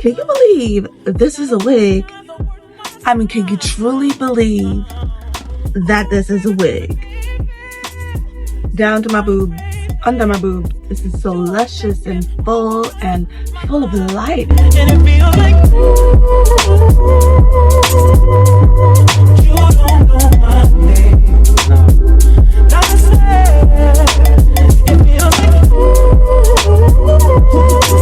Can you believe this is a wig? I mean, can you truly believe that this is a wig? Down to my boobs, under my boobs. This is so luscious and full of life. And it feels like you don't know my name. Not to say, it feels like you don't know my name.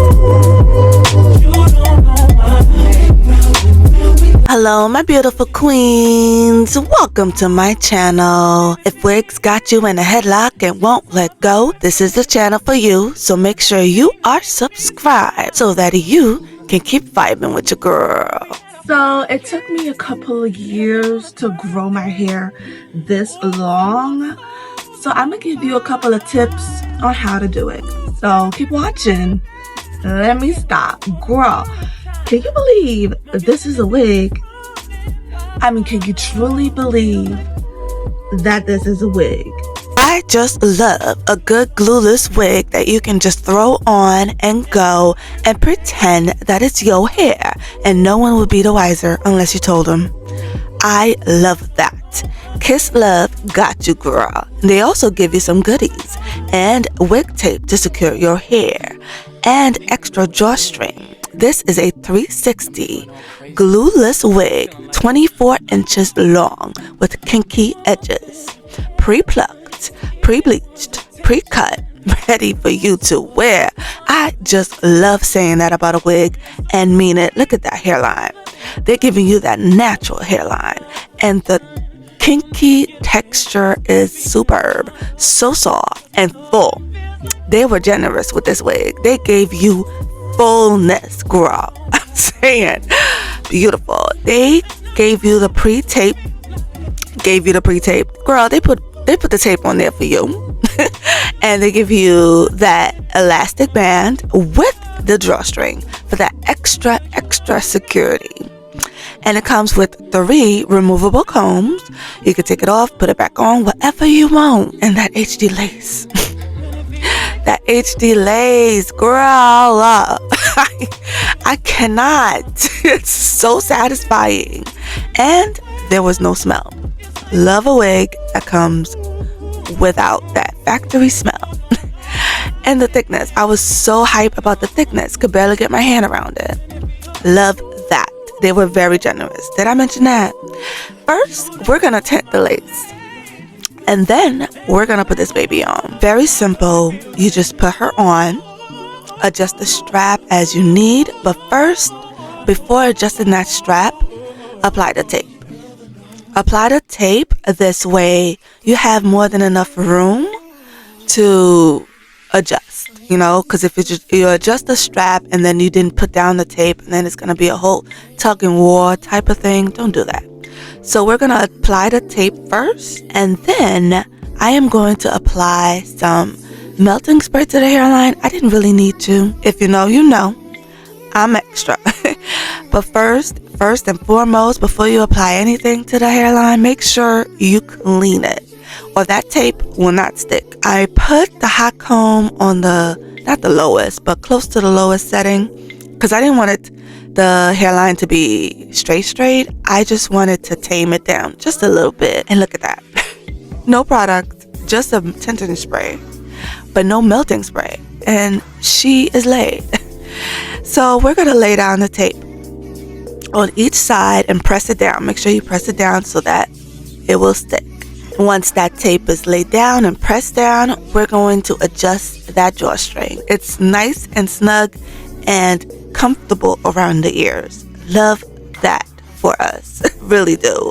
Hello, my beautiful queens. Welcome to my channel. If wigs got you in a headlock and won't let go, this is the channel for you. So make sure you are subscribed so that you can keep vibing with your girl. So it took me a couple of years to grow my hair this long. So I'm gonna give you a couple of tips on how to do it. So keep watching. Let me stop. Girl, can you believe this is a wig? I mean, can you truly believe that this is a wig? I just love a good glueless wig that you can just throw on and go and pretend that it's your hair and no one would be the wiser unless you told them. I love that. Kiss Love got you, girl. They also give you some goodies and wig tape to secure your hair and extra drawstring. This is a 360 glueless wig, 24 inches long with kinky edges, pre-plucked, pre-bleached, pre-cut, ready for you to wear. I just love saying that about a wig and mean it. Look at that hairline. They're giving you that natural hairline, and the kinky texture is superb, so soft and full. They were generous with this wig. They gave you fullness, girl. I'm saying beautiful. They gave you the pre-tape. Girl, they put the tape on there for you. And they give you that elastic band with the drawstring for that extra security. And it comes with 3 removable combs. You can take it off, put it back on, whatever you want. And that HD lace. That HD lace, girl. I cannot. It's so satisfying. And there was no smell. Love a wig that comes without that factory smell. And the thickness. I was so hyped about the thickness. Could barely get my hand around it. Love that. They were very generous. Did I mention that? First, we're going to tint the lace. And then we're going to put this baby on. Very simple. You just put her on. Adjust the strap as you need. But first, before adjusting that strap, apply the tape. Apply the tape. This way, you have more than enough room to adjust. You know, because if you adjust the strap and then you didn't put down the tape, and then it's going to be a whole tug and war type of thing. Don't do that. So we're going to apply the tape first, and then I am going to apply some melting spray to the hairline. I didn't really need to. If you know, you know. I'm extra. But first and foremost, before you apply anything to the hairline, make sure you clean it, or that tape will not stick. I put the hot comb on not the lowest, but close to the lowest setting, because I didn't want the hairline to be straight. I just wanted to tame it down just a little bit. And look at that. No product, just a tinting spray, but no melting spray. And she is laid. So we're going to lay down the tape on each side and press it down. Make sure you press it down so that it will stick. Once that tape is laid down and pressed down, we're going to adjust that drawstring. It's nice and snug and comfortable around the ears. Love that for us. Really do.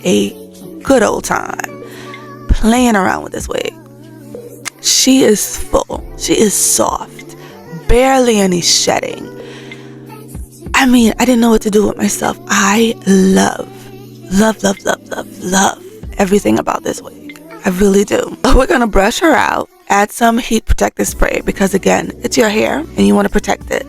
A good old time playing around with this wig. She is full. She is soft, barely any shedding. I mean, I didn't know what to do with myself. I love everything about this wig. I really do. We're gonna brush her out, add some heat protective spray because again, it's your hair and you want to protect it.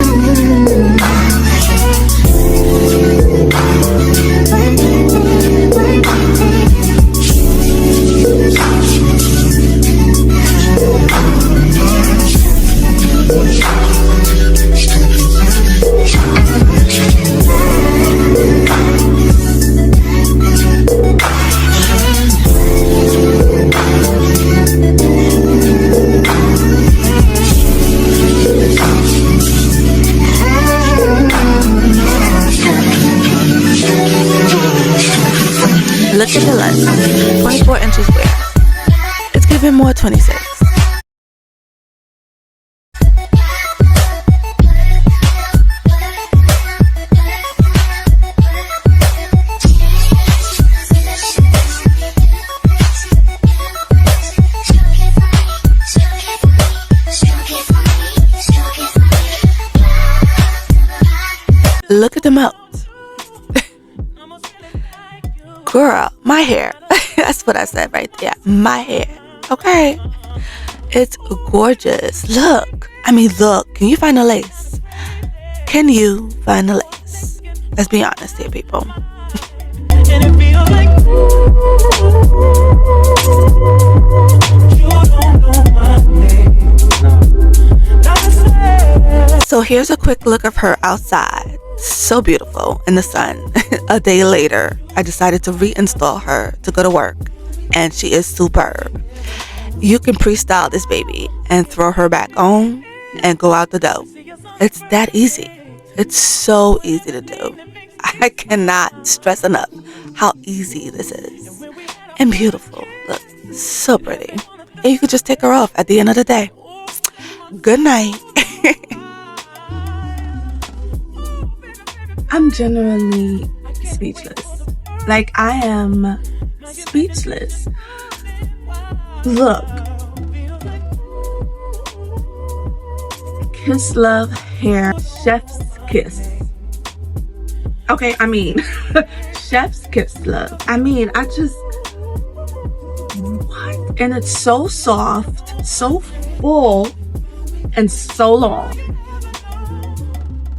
Look at the length, 24 inches wear. It's giving more 26. Look at the melt. Girl, my hair. That's what I said right there. My hair. Okay. It's gorgeous. Look. I mean, look. Can you find the lace? Can you find the lace? Let's be honest here, people. And it feels like you don't know my name. So here's a quick look of her outside. So beautiful in the sun. A day later, I decided to reinstall her to go to work, and she is superb. You can pre-style this baby and throw her back on and go out the door. It's that easy. It's so easy to do. I cannot stress enough how easy this is. And beautiful. Look, so pretty. And you could just take her off at the end of the day. Good night. I'm generally speechless. Like, I am speechless. Look. Kiss Love Hair Chef's Kiss. Okay, I mean, Chef's Kiss Love. I mean, I just, what? And it's so soft, so full, and so long.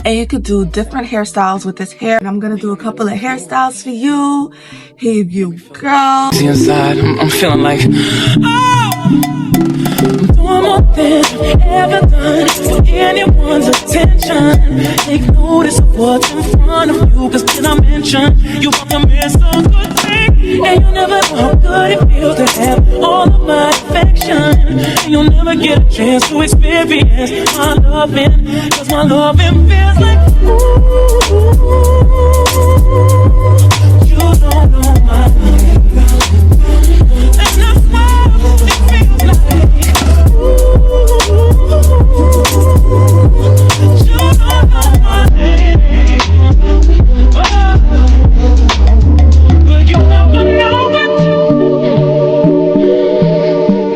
And you could do different hairstyles with this hair. And I'm gonna do a couple of hairstyles for you. Here you go. See inside, I'm feeling like, oh, I'm doing more than I've ever done for anyone's attention. Take notice of what's in front of you, cause when I mention you want to miss a good thing. And you'll never know how good it feels to have all of my affection. And you'll never get a chance to experience my loving, cause my loving feels like, ooh, you don't know my name. And that's why it feels like, ooh, you don't know my name. But you never know it.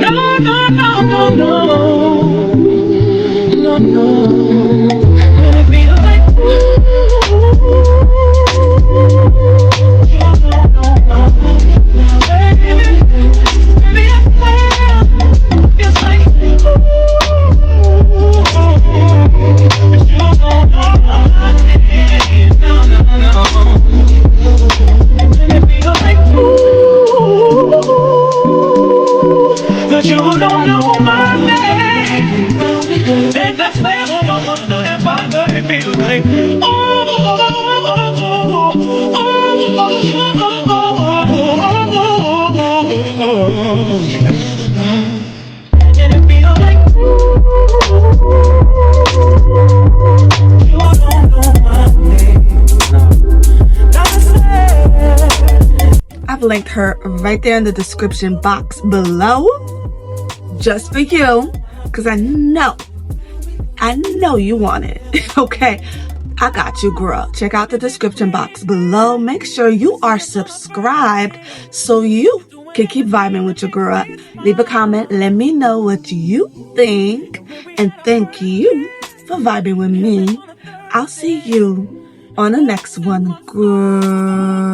No, no, no, no, no. No, no. When it feels like, you don't know my name. Baby, I swear, it's like, but you don't know my name. No, no, no. When it feels like, that you don't know my name. And that's where I'm wonder if I know it feels like, and it feels like, you don't know my name. I've linked her right there in the description box below, just for you, because I know you want it. Okay, I got you, girl. Check out the description box below. Make sure you are subscribed so you can keep vibing with your girl. Leave a comment. Let me know what you think. And thank you for vibing with me. I'll see you on the next one, girl.